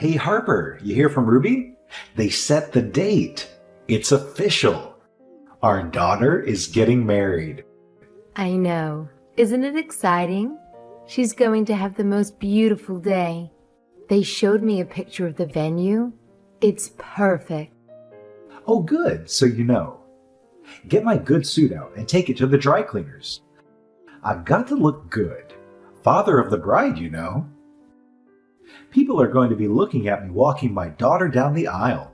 Hey Harper, you hear from Ruby? They set the date. It's official. Our daughter is getting married. I know. Isn't it exciting? She's going to have the most beautiful day. They showed me a picture of the venue. It's perfect. Oh good, so you know. Get my good suit out and take it to the dry cleaners. I've got to look good. Father of the bride, you know. People are going to be looking at me walking my daughter down the aisle.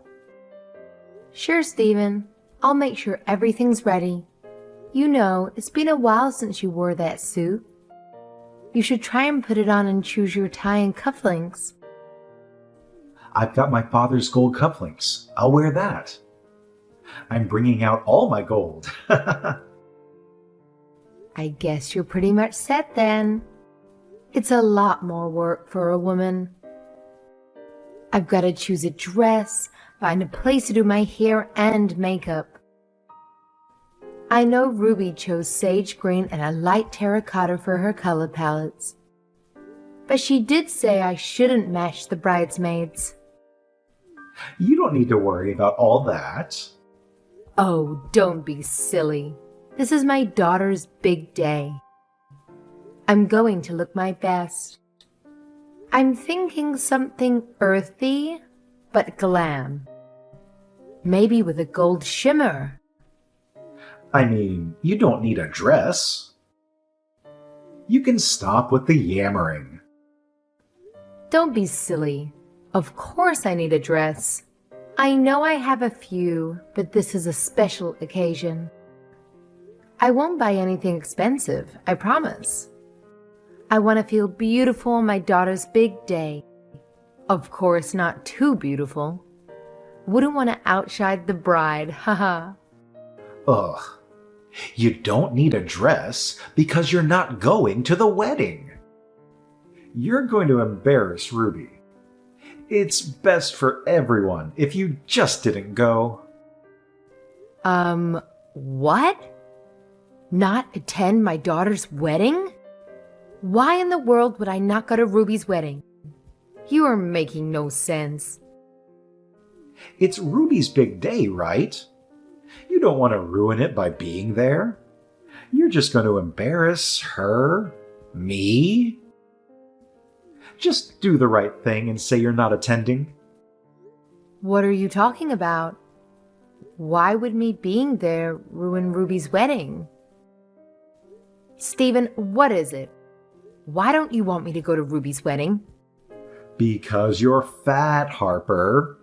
Sure, Stephen. I'll make sure everything's ready. You know, it's been a while since you wore that suit. You should try and put it on and choose your tie and cufflinks. I've got my father's gold cufflinks. I'll wear that. I'm bringing out all my gold. I guess you're pretty much set then. It's a lot more work for a woman. I've got to choose a dress, find a place to do my hair and makeup. I know Ruby chose sage green and a light terracotta for her color palettes. But she did say I shouldn't match the bridesmaids. You don't need to worry about all that. Oh, don't be silly. This is my daughter's big day. I'm going to look my best. I'm thinking something earthy, but glam. Maybe with a gold shimmer. I mean, you don't need a dress. You can stop with the yammering. Don't be silly. Of course I need a dress. I know I have a few, but this is a special occasion. I won't buy anything expensive, I promise. I want to feel beautiful on my daughter's big day. Of course, not too beautiful. Wouldn't want to outshine the bride, haha. Ugh. You don't need a dress because you're not going to the wedding. You're going to embarrass Ruby. It's best for everyone if you just didn't go. What? Not attend my daughter's wedding? Why in the world would I not go to Ruby's wedding? You are making no sense. It's Ruby's big day, right? You don't want to ruin it by being there. You're just going to embarrass her, me. Just do the right thing and say you're not attending. What are you talking about? Why would me being there ruin Ruby's wedding? Stephen, what is it? Why don't you want me to go to Ruby's wedding? Because you're fat, Harper.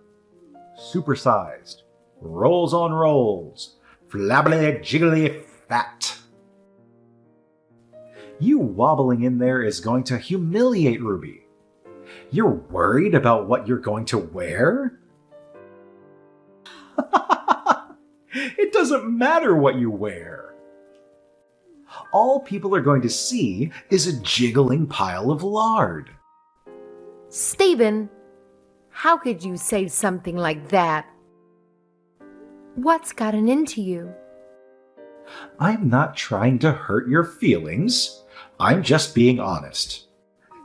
Supersized. Rolls on rolls. Flabbily jiggly fat. You wobbling in there is going to humiliate Ruby. You're worried about what you're going to wear? It doesn't matter what you wear. All people are going to see is a jiggling pile of lard. Stephen, how could you say something like that? What's gotten into you? I'm not trying to hurt your feelings. I'm just being honest.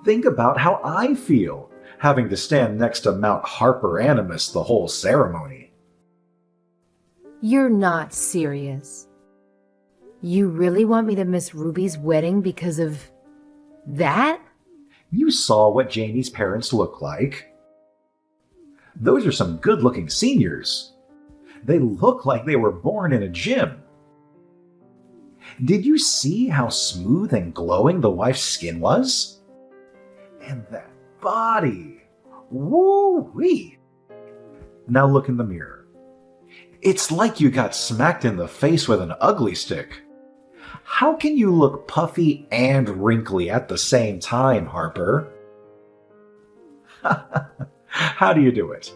Think about how I feel, having to stand next to Mount Harper Animus the whole ceremony. You're not serious. You really want me to miss Ruby's wedding because of that? You saw what Jamie's parents look like. Those are some good-looking seniors. They look like they were born in a gym. Did you see how smooth and glowing the wife's skin was? And that body! Woo-wee! Now look in the mirror. It's like you got smacked in the face with an ugly stick. How can you look puffy and wrinkly at the same time, Harper? How do you do it?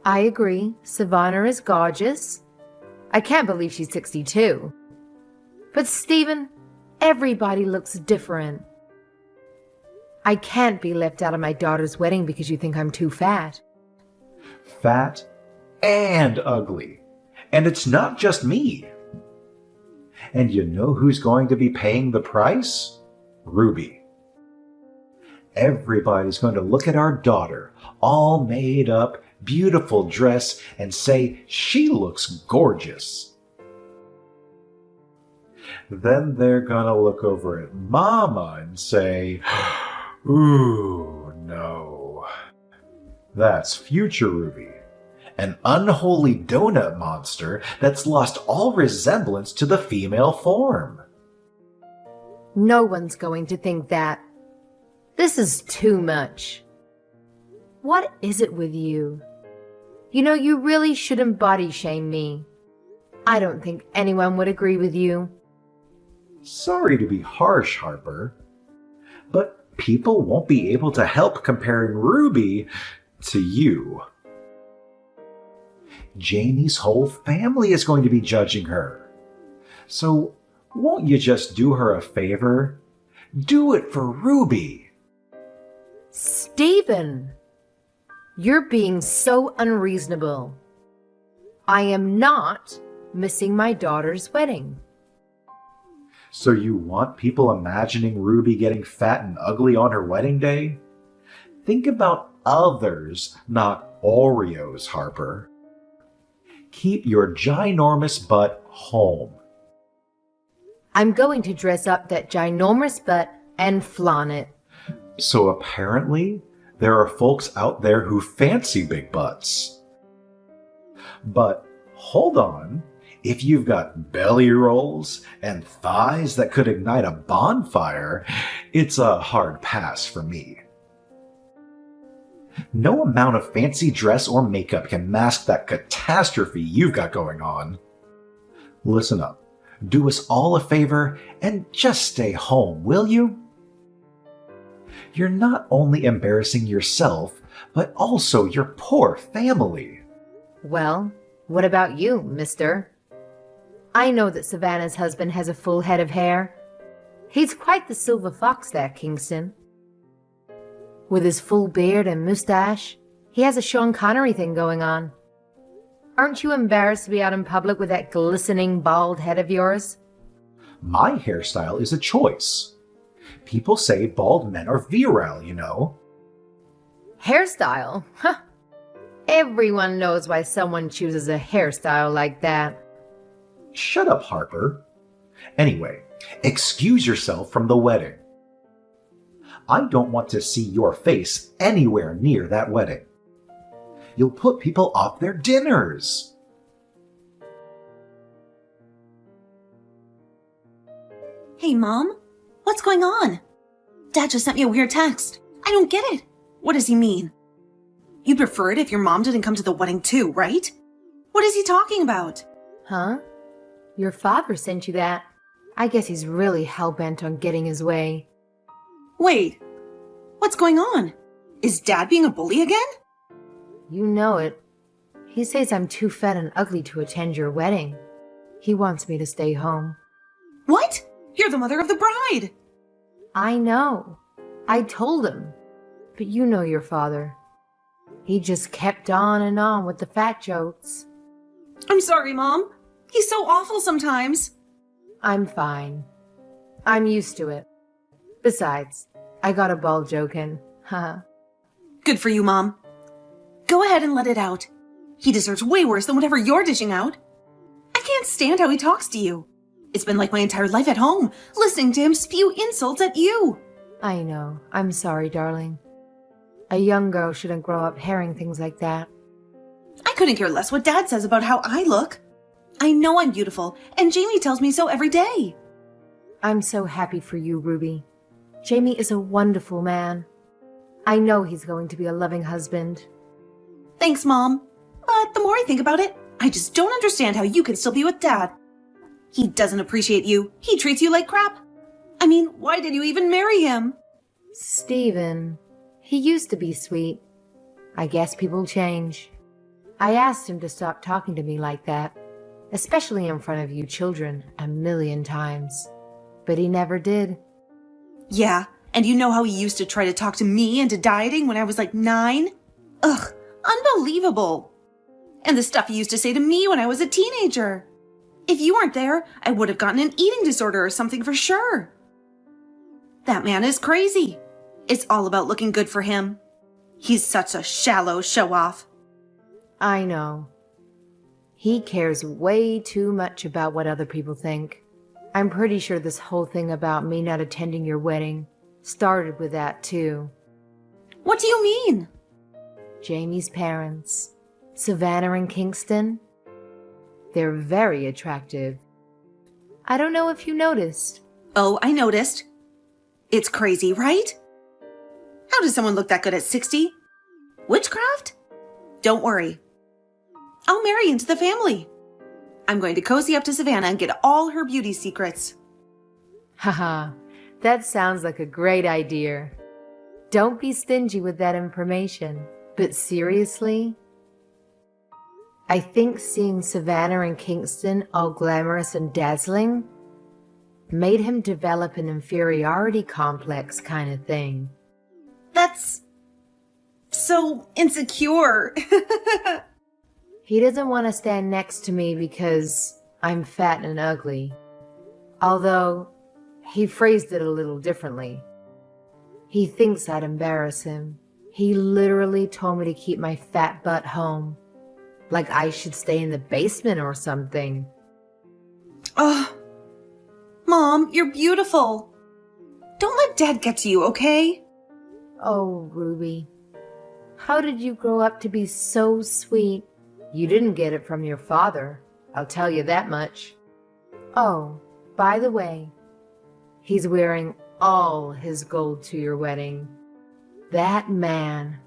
I agree. Savannah is gorgeous. I can't believe she's 62. But Stephen, everybody looks different. I can't be left out of my daughter's wedding because you think I'm too fat. Fat and ugly. And it's not just me. And you know who's going to be paying the price? Ruby. Everybody's going to look at our daughter, all made up, beautiful dress, and say she looks gorgeous. Then they're gonna look over at Mama and say, ooh, no. That's future Ruby, an unholy donut monster that's lost all resemblance to the female form. No one's going to think that. This is too much. What is it with you? You know, you really shouldn't body shame me. I don't think anyone would agree with you. Sorry to be harsh, Harper, but people won't be able to help comparing Ruby to you. Jamie's whole family is going to be judging her. So won't you just do her a favor? Do it for Ruby. Stephen, you're being so unreasonable. I am not missing my daughter's wedding. So you want people imagining Ruby getting fat and ugly on her wedding day? Think about others, not Oreos, Harper. Keep your ginormous butt home. I'm going to dress up that ginormous butt and flaunt it. So apparently, there are folks out there who fancy big butts. But hold on. If you've got belly rolls and thighs that could ignite a bonfire, it's a hard pass for me. No amount of fancy dress or makeup can mask that catastrophe you've got going on. Listen up. Do us all a favor and just stay home, will you? You're not only embarrassing yourself, but also your poor family. Well, what about you, mister? I know that Savannah's husband has a full head of hair. He's quite the silver fox, that Kingston. With his full beard and mustache, he has a Sean Connery thing going on. Aren't you embarrassed to be out in public with that glistening bald head of yours? My hairstyle is a choice. People say bald men are virile, you know. Hairstyle? Huh. Everyone knows why someone chooses a hairstyle like that. Shut up, Harper. Anyway, excuse yourself from the wedding. I don't want to see your face anywhere near that wedding. You'll put people off their dinners. Hey, Mom. What's going on? Dad just sent me a weird text. I don't get it. What does he mean? You'd prefer it if your mom didn't come to the wedding too, right? What is he talking about? Huh? Your father sent you that. I guess he's really hell-bent on getting his way. Wait. What's going on? Is Dad being a bully again? You know it. He says I'm too fat and ugly to attend your wedding. He wants me to stay home. What? You're the mother of the bride. I know. I told him. But you know your father. He just kept on with the fat jokes. I'm sorry, Mom. He's so awful sometimes. I'm fine. I'm used to it. Besides, I got a bald joke in. Haha. Good for you, Mom. Go ahead and let it out. He deserves way worse than whatever you're dishing out. I can't stand how he talks to you. It's been like my entire life at home, listening to him spew insults at you. I know. I'm sorry, darling. A young girl shouldn't grow up hearing things like that. I couldn't care less what Dad says about how I look. I know I'm beautiful, and Jamie tells me so every day. I'm so happy for you, Ruby. Jamie is a wonderful man. I know he's going to be a loving husband. Thanks, Mom. But the more I think about it, I just don't understand how you can still be with Dad. He doesn't appreciate you. He treats you like crap. I mean, why did you even marry him? Stephen, he used to be sweet. I guess people change. I asked him to stop talking to me like that, especially in front of you children, 1,000,000 times. But he never did. Yeah, and you know how he used to try to talk to me into dieting when I was like 9? Ugh, unbelievable. And the stuff he used to say to me when I was a teenager. If you weren't there, I would have gotten an eating disorder or something for sure. That man is crazy. It's all about looking good for him. He's such a shallow show-off. I know. He cares way too much about what other people think. I'm pretty sure this whole thing about me not attending your wedding started with that too. What do you mean? Jamie's parents, Savannah and Kingston, they're very attractive. I don't know if you noticed. Oh, I noticed. It's crazy, right? How does someone look that good at 60? Witchcraft? Don't worry. I'll marry into the family. I'm going to cozy up to Savannah and get all her beauty secrets. Haha, that sounds like a great idea. Don't be stingy with that information. But seriously? I think seeing Savannah and Kingston all glamorous and dazzling made him develop an inferiority complex kind of thing. That's so insecure. He doesn't want to stand next to me because I'm fat and ugly. Although, he phrased it a little differently. He thinks I'd embarrass him. He literally told me to keep my fat butt home. Like I should stay in the basement or something. Oh, Mom, you're beautiful. Don't let Dad get to you, okay? Oh, Ruby. How did you grow up to be so sweet? You didn't get it from your father, I'll tell you that much. Oh, by the way, he's wearing all his gold to your wedding. That man,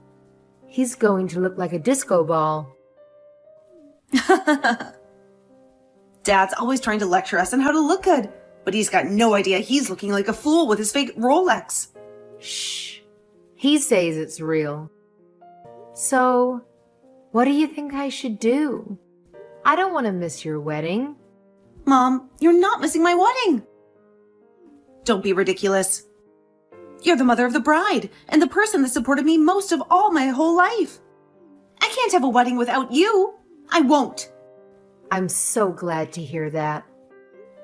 he's going to look like a disco ball. Dad's always trying to lecture us on how to look good, but he's got no idea he's looking like a fool with his fake Rolex. Shh. He says it's real. So, what do you think I should do? I don't want to miss your wedding. Mom, you're not missing my wedding. Don't be ridiculous. You're the mother of the bride and the person that supported me most of all my whole life. I can't have a wedding without you. I won't. I'm so glad to hear that.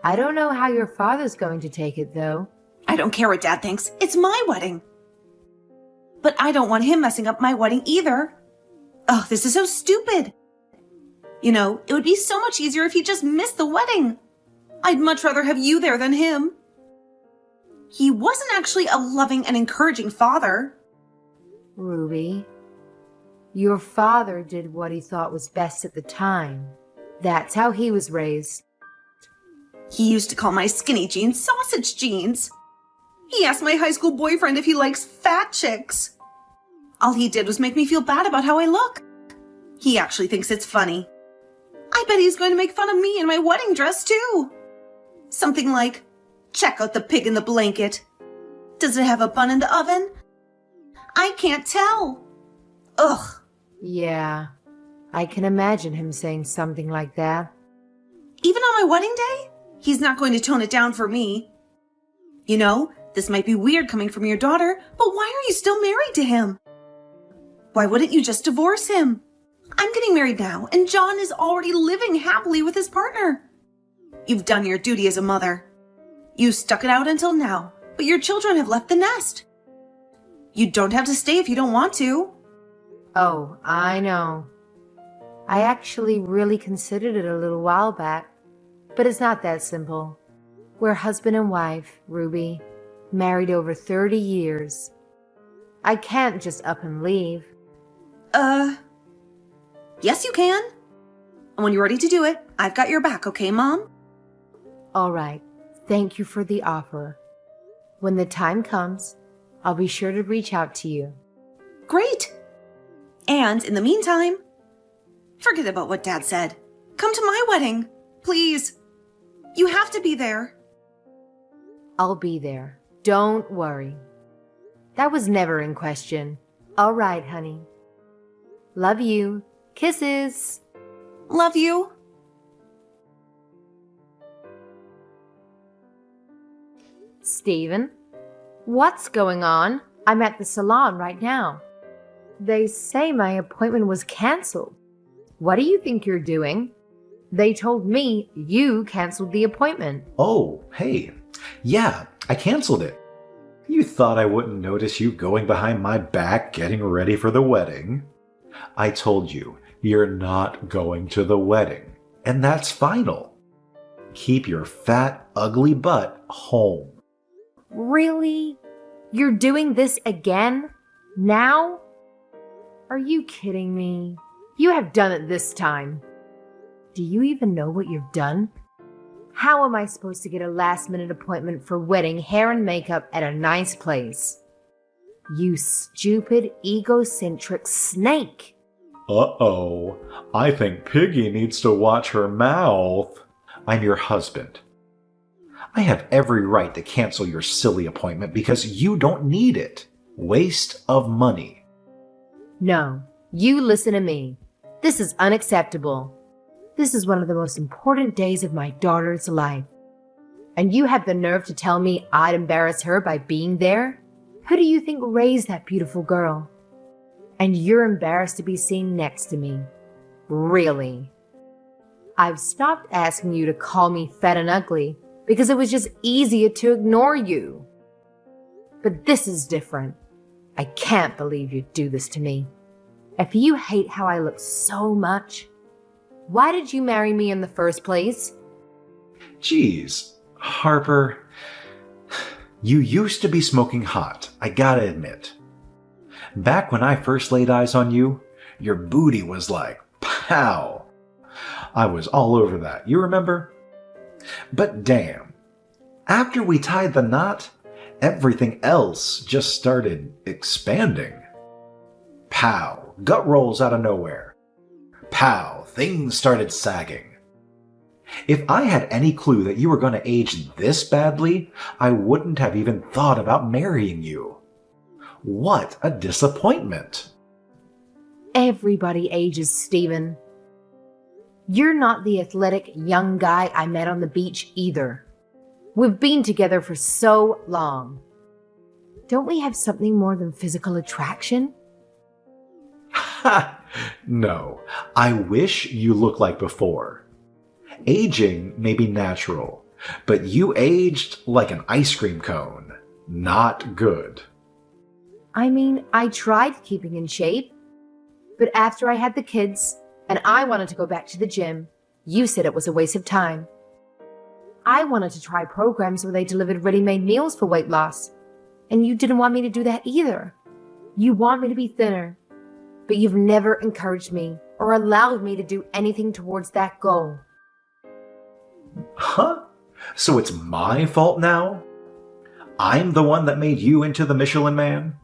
I don't know how your father's going to take it, though. I don't care what Dad thinks. It's my wedding. But I don't want him messing up my wedding either. Oh, this is so stupid. You know, it would be so much easier if he just missed the wedding. I'd much rather have you there than him. He wasn't actually a loving and encouraging father. Ruby, your father did what he thought was best at the time. That's how he was raised. He used to call my skinny jeans sausage jeans. He asked my high school boyfriend if he likes fat chicks. All he did was make me feel bad about how I look. He actually thinks it's funny. I bet he's going to make fun of me in my wedding dress, too. Something like, check out the pig in the blanket. Does it have a bun in the oven? I can't tell. Ugh. Yeah, I can imagine him saying something like that. Even on my wedding day, he's not going to tone it down for me. You know, this might be weird coming from your daughter, but why are you still married to him? Why wouldn't you just divorce him? I'm getting married now, and John is already living happily with his partner. You've done your duty as a mother. You stuck it out until now, but your children have left the nest. You don't have to stay if you don't want to. Oh, I know. I actually really considered it a little while back, but it's not that simple. We're husband and wife, Ruby, married over 30 years. I can't just up and leave. Yes you can. And when you're ready to do it, I've got your back, okay, Mom? All right. Thank you for the offer. When the time comes, I'll be sure to reach out to you. Great. And in the meantime, forget about what Dad said. Come to my wedding, please. You have to be there. I'll be there. Don't worry. That was never in question. All right, honey. Love you. Kisses. Love you. Steven, what's going on? I'm at the salon right now. They say my appointment was canceled. What do you think you're doing? They told me you canceled the appointment. Oh, hey. Yeah, I canceled it. You thought I wouldn't notice you going behind my back getting ready for the wedding. I told you, you're not going to the wedding, and that's final. Keep your fat, ugly butt home. Really? You're doing this again? Now? Are you kidding me? You have done it this time. Do you even know what you've done? How am I supposed to get a last-minute appointment for wedding hair and makeup at a nice place? You stupid, egocentric snake! Uh-oh. I think Piggy needs to watch her mouth. I'm your husband. I have every right to cancel your silly appointment because you don't need it. Waste of money. No, you listen to me. This is unacceptable. This is one of the most important days of my daughter's life. And you have the nerve to tell me I'd embarrass her by being there? Who do you think raised that beautiful girl? And you're embarrassed to be seen next to me. Really? I've stopped asking you to call me fat and ugly because it was just easier to ignore you. But this is different. I can't believe you'd do this to me. If you hate how I look so much, why did you marry me in the first place? Geez, Harper, you used to be smoking hot, I gotta admit. Back when I first laid eyes on you, your booty was like, pow. I was all over that, you remember? But damn, after we tied the knot, everything else just started expanding. Pow, gut rolls out of nowhere. Pow, things started sagging. If I had any clue that you were going to age this badly, I wouldn't have even thought about marrying you. What a disappointment. Everybody ages, Stephen. You're not the athletic young guy I met on the beach either. We've been together for so long. Don't we have something more than physical attraction? Ha! No, I wish you looked like before. Aging may be natural, but you aged like an ice cream cone. Not good. I mean, I tried keeping in shape. But after I had the kids, and I wanted to go back to the gym, you said it was a waste of time. I wanted to try programs where they delivered ready-made meals for weight loss, and you didn't want me to do that either. You want me to be thinner, but you've never encouraged me or allowed me to do anything towards that goal. Huh? So it's my fault now? I'm the one that made you into the Michelin Man?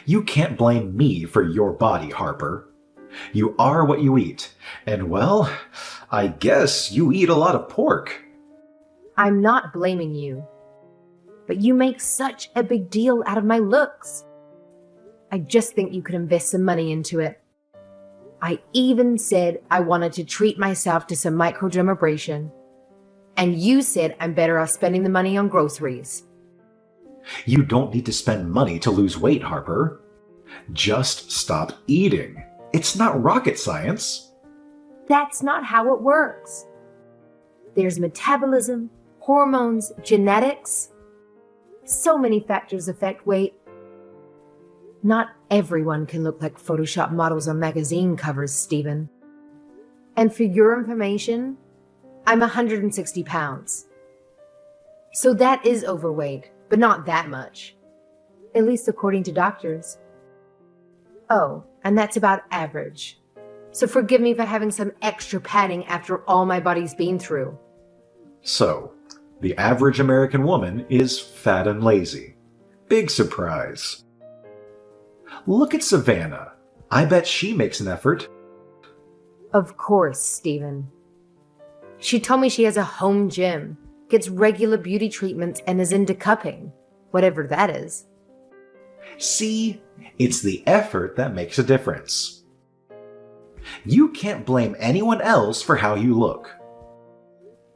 You can't blame me for your body, Harper. You are what you eat, and well, I guess you eat a lot of pork. I'm not blaming you, but you make such a big deal out of my looks. I just think you could invest some money into it. I even said I wanted to treat myself to some microdermabrasion, and you said I'm better off spending the money on groceries. You don't need to spend money to lose weight, Harper. Just stop eating. It's not rocket science. That's not how it works. There's metabolism, hormones, genetics. So many factors affect weight. Not everyone can look like Photoshop models on magazine covers, Stephen. And for your information, I'm 160 pounds. So that is overweight, but not that much. At least according to doctors. Oh, and that's about average. So forgive me for having some extra padding after all my body's been through. So, the average American woman is fat and lazy. Big surprise. Look at Savannah. I bet she makes an effort. Of course, Stephen. She told me she has a home gym, gets regular beauty treatments, and is into cupping, whatever that is. See, it's the effort that makes a difference. You can't blame anyone else for how you look.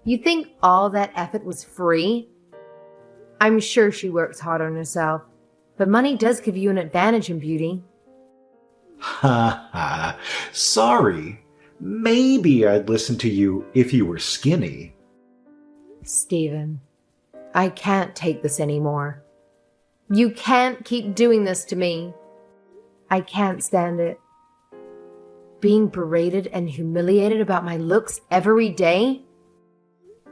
You think all that effort was free? I'm sure she works hard on herself, but money does give you an advantage in beauty. Ha ha. Sorry. Maybe I'd listen to you if you were skinny. Stephen, I can't take this anymore. You can't keep doing this to me. I can't stand it. Being berated and humiliated about my looks every day?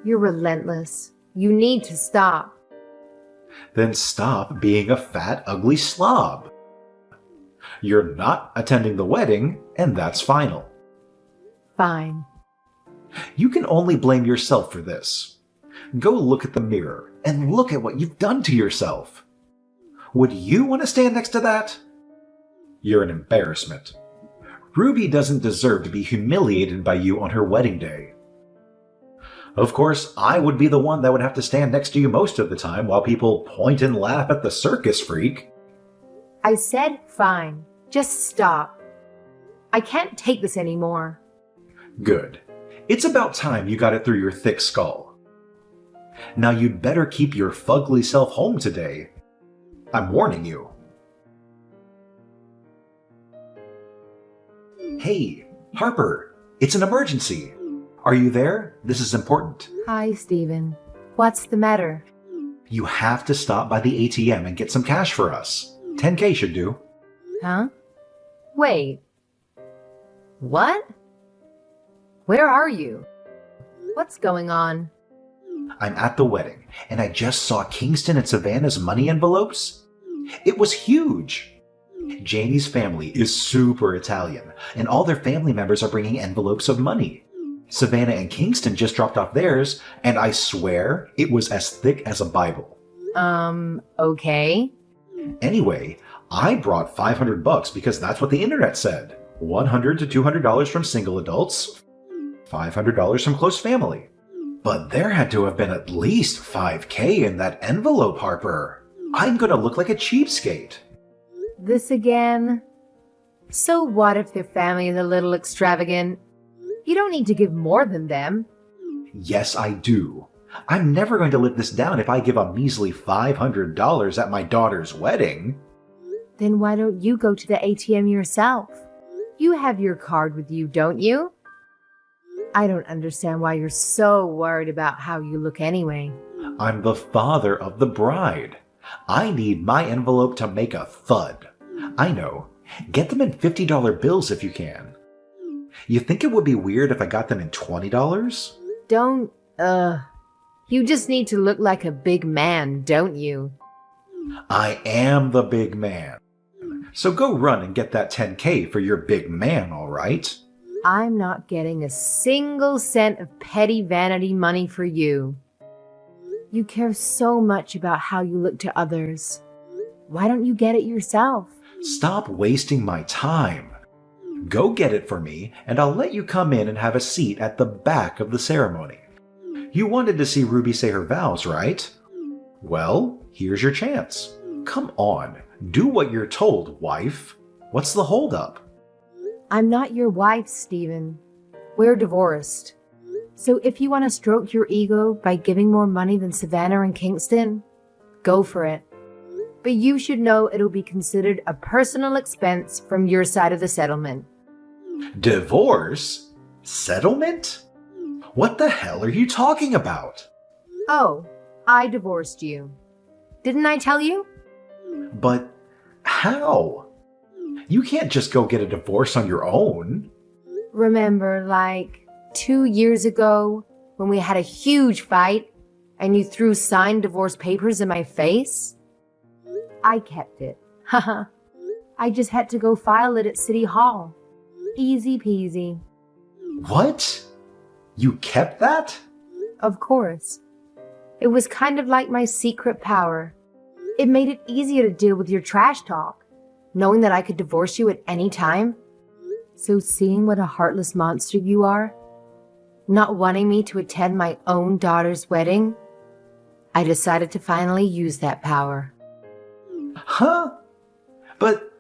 You're relentless. You need to stop. Then stop being a fat, ugly slob. You're not attending the wedding, and that's final. Fine. You can only blame yourself for this. Go look at the mirror and look at what you've done to yourself. Would you want to stand next to that? You're an embarrassment. Ruby doesn't deserve to be humiliated by you on her wedding day. Of course, I would be the one that would have to stand next to you most of the time while people point and laugh at the circus freak. I said fine. Just stop. I can't take this anymore. Good. It's about time you got it through your thick skull. Now you'd better keep your fugly self home today. I'm warning you. Hey, Harper, it's an emergency. Are you there? This is important. Hi, Stephen. What's the matter? You have to stop by the ATM and get some cash for us. 10K should do. Huh? Wait. What? Where are you? What's going on? I'm at the wedding, and I just saw Kingston and Savannah's money envelopes. It was huge. Janie's family is super Italian, and all their family members are bringing envelopes of money. Savannah and Kingston just dropped off theirs, and I swear it was as thick as a Bible. Okay. Anyway, I brought $500 because that's what the internet said. $100 to $200 from single adults, $500 from close family. But there had to have been at least $5K in that envelope, Harper. I'm gonna look like a cheapskate. This again? So what if their family is a little extravagant? You don't need to give more than them. Yes, I do. I'm never going to live this down if I give a measly $500 at my daughter's wedding. Then why don't you go to the ATM yourself? You have your card with you, don't you? I don't understand why you're so worried about how you look anyway. I'm the father of the bride. I need my envelope to make a thud. I know. Get them in $50 bills if you can. You think it would be weird if I got them in $20? Don't, You just need to look like a big man, don't you? I am the big man. So go run and get that 10K for your big man, all right? I'm not getting a single cent of petty vanity money for you. You care so much about how you look to others. Why don't you get it yourself? Stop wasting my time. Go get it for me, and I'll let you come in and have a seat at the back of the ceremony. You wanted to see Ruby say her vows, right? Well, here's your chance. Come on, do what you're told, wife. What's the holdup? I'm not your wife, Stephen. We're divorced. So if you want to stroke your ego by giving more money than Savannah and Kingston, go for it. But you should know it'll be considered a personal expense from your side of the settlement. Divorce? Settlement? What the hell are you talking about? Oh, I divorced you. Didn't I tell you? But how? You can't just go get a divorce on your own. Remember, like 2 years ago when we had a huge fight and you threw signed divorce papers in my face? I kept it. Haha. I just had to go file it at City Hall. Easy peasy. What? You kept that? Of course. It was kind of like my secret power. It made it easier to deal with your trash talk, knowing that I could divorce you at any time. So seeing what a heartless monster you are, not wanting me to attend my own daughter's wedding, I decided to finally use that power. Huh? But,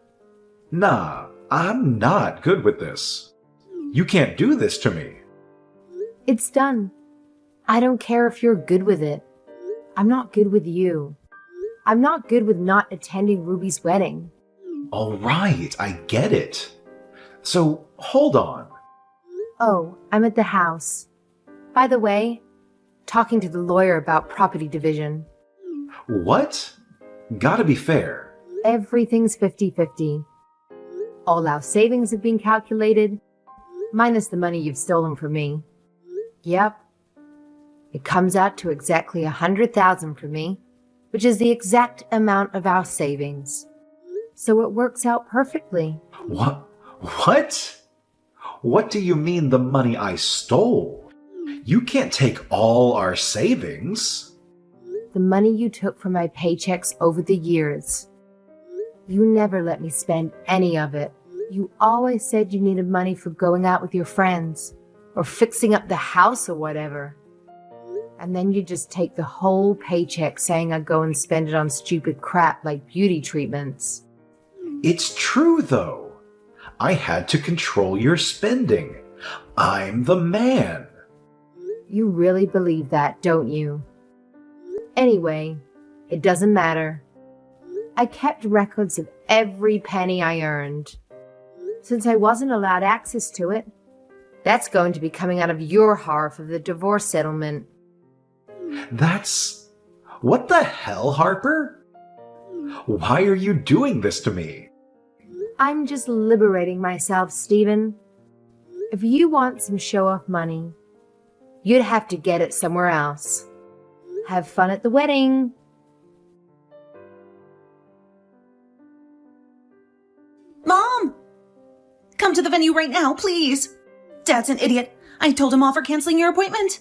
nah, I'm not good with this. You can't do this to me. It's done. I don't care if you're good with it. I'm not good with you. I'm not good with not attending Ruby's wedding. All right, I get it. So, hold on. Oh, I'm at the house. By the way, talking to the lawyer about property division. What? Gotta be fair. Everything's 50-50. All our savings have been calculated, minus the money you've stolen from me. Yep. It comes out to exactly $100,000 for me, which is the exact amount of our savings. So it works out perfectly. What? What? What do you mean the money I stole? You can't take all our savings. The money you took from my paychecks over the years. You never let me spend any of it. You always said you needed money for going out with your friends or fixing up the house or whatever. And then you just take the whole paycheck saying I'd go and spend it on stupid crap like beauty treatments. It's true, though. I had to control your spending. I'm the man. You really believe that, don't you? Anyway, it doesn't matter. I kept records of every penny I earned. Since I wasn't allowed access to it, that's going to be coming out of your half of the divorce settlement. That's... What the hell, Harper? Why are you doing this to me? I'm just liberating myself, Stephen. If you want some show-off money, you'd have to get it somewhere else. Have fun at the wedding. Mom! Come to the venue right now, please. Dad's an idiot. I told him off for canceling your appointment.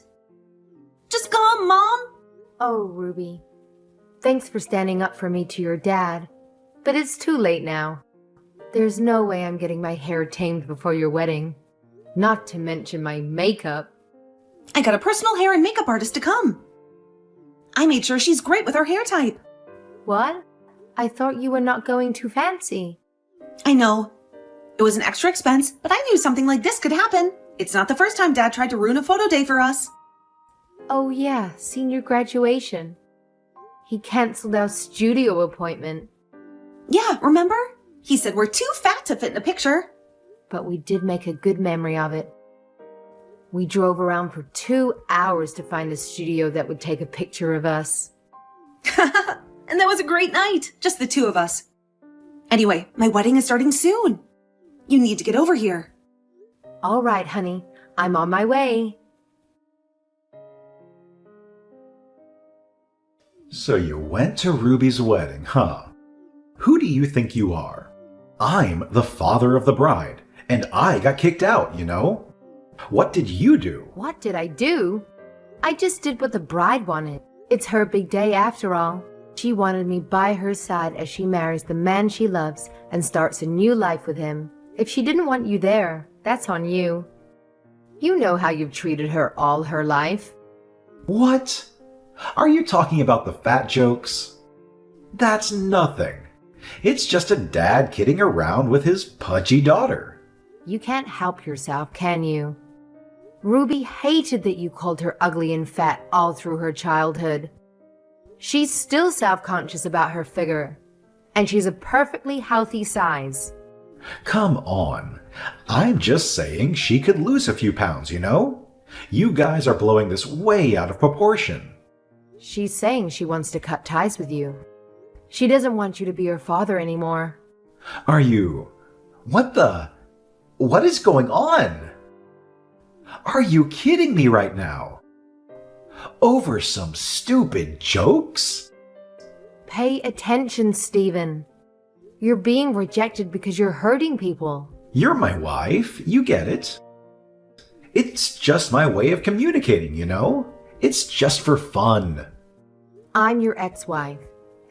Just come, Mom! Oh, Ruby. Thanks for standing up for me to your dad. But it's too late now. There's no way I'm getting my hair tamed before your wedding. Not to mention my makeup. I got a personal hair and makeup artist to come. I made sure she's great with her hair type. What? I thought you were not going too fancy. I know. It was an extra expense, but I knew something like this could happen. It's not the first time Dad tried to ruin a photo day for us. Oh yeah, senior graduation. He canceled our studio appointment. Yeah, remember? He said we're too fat to fit in a picture. But we did make a good memory of it. We drove around for 2 hours to find a studio that would take a picture of us. And that was a great night, just the two of us. Anyway, my wedding is starting soon. You need to get over here. All right, honey, I'm on my way. So you went to Ruby's wedding, huh? Who do you think you are? I'm the father of the bride, and I got kicked out, you know? What did you do? What did I do? I just did what the bride wanted. It's her big day after all. She wanted me by her side as she marries the man she loves and starts a new life with him. If she didn't want you there, that's on you. You know how you've treated her all her life. What? Are you talking about the fat jokes? That's nothing. It's just a dad kidding around with his pudgy daughter. You can't help yourself, can you? Ruby hated that you called her ugly and fat all through her childhood. She's still self-conscious about her figure, and she's a perfectly healthy size. Come on. I'm just saying she could lose a few pounds, you know? You guys are blowing this way out of proportion. She's saying she wants to cut ties with you. She doesn't want you to be her father anymore. Are you... What is going on? Are you kidding me right now? Over some stupid jokes? Pay attention, Stephen. You're being rejected because you're hurting people. You're my wife, you get it. It's just my way of communicating, you know? It's just for fun. I'm your ex-wife.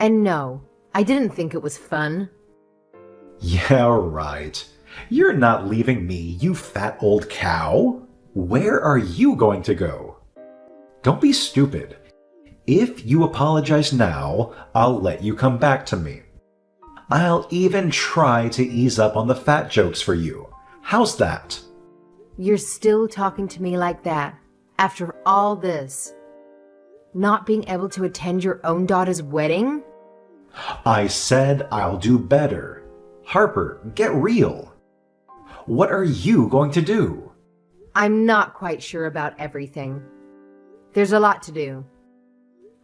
And no, I didn't think it was fun. Yeah, right. You're not leaving me, you fat old cow. Where are you going to go? Don't be stupid. If you apologize now, I'll let you come back to me. I'll even try to ease up on the fat jokes for you. How's that? You're still talking to me like that, after all this. Not being able to attend your own daughter's wedding? I said I'll do better. Harper, get real. What are you going to do? I'm not quite sure about everything. There's a lot to do.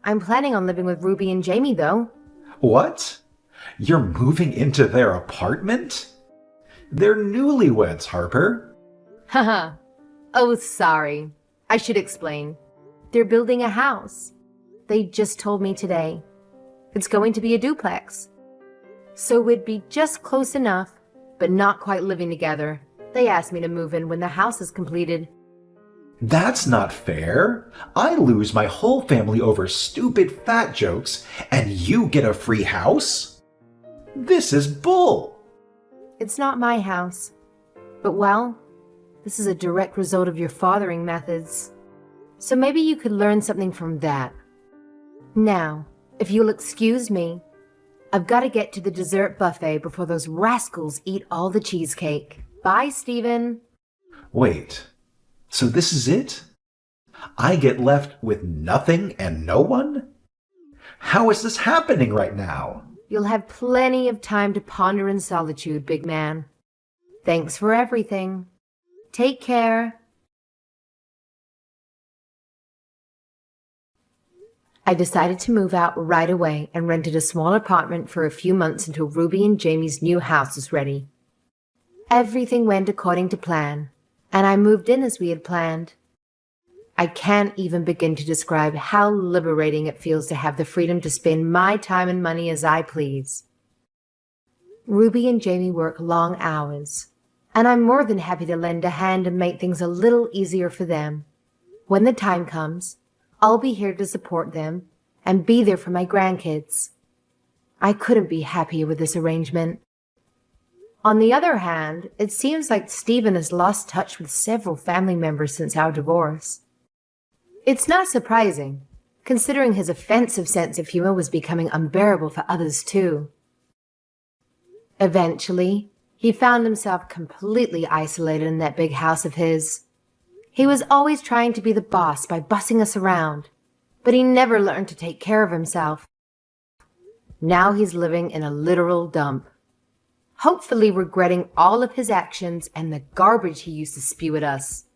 I'm planning on living with Ruby and Jamie, though. What? You're moving into their apartment? They're newlyweds, Harper. Haha. Oh, sorry. I should explain. They're building a house. They just told me today. It's going to be a duplex. So we'd be just close enough, but not quite living together. They asked me to move in when the house is completed. That's not fair. I lose my whole family over stupid fat jokes, and you get a free house? This is bull. It's not my house. But well, this is a direct result of your fathering methods. So maybe you could learn something from that. Now, if you'll excuse me, I've got to get to the dessert buffet before those rascals eat all the cheesecake. Bye, Stephen. Wait, so this is it? I get left with nothing and no one? How is this happening right now? You'll have plenty of time to ponder in solitude, big man. Thanks for everything. Take care. I decided to move out right away and rented a small apartment for a few months until Ruby and Jamie's new house was ready. Everything went according to plan, and I moved in as we had planned. I can't even begin to describe how liberating it feels to have the freedom to spend my time and money as I please. Ruby and Jamie work long hours, and I'm more than happy to lend a hand and make things a little easier for them. When the time comes, I'll be here to support them and be there for my grandkids. I couldn't be happier with this arrangement. On the other hand, it seems like Stephen has lost touch with several family members since our divorce. It's not surprising, considering his offensive sense of humor was becoming unbearable for others too. Eventually, he found himself completely isolated in that big house of his. He was always trying to be the boss by bossing us around, but he never learned to take care of himself. Now he's living in a literal dump, hopefully regretting all of his actions and the garbage he used to spew at us.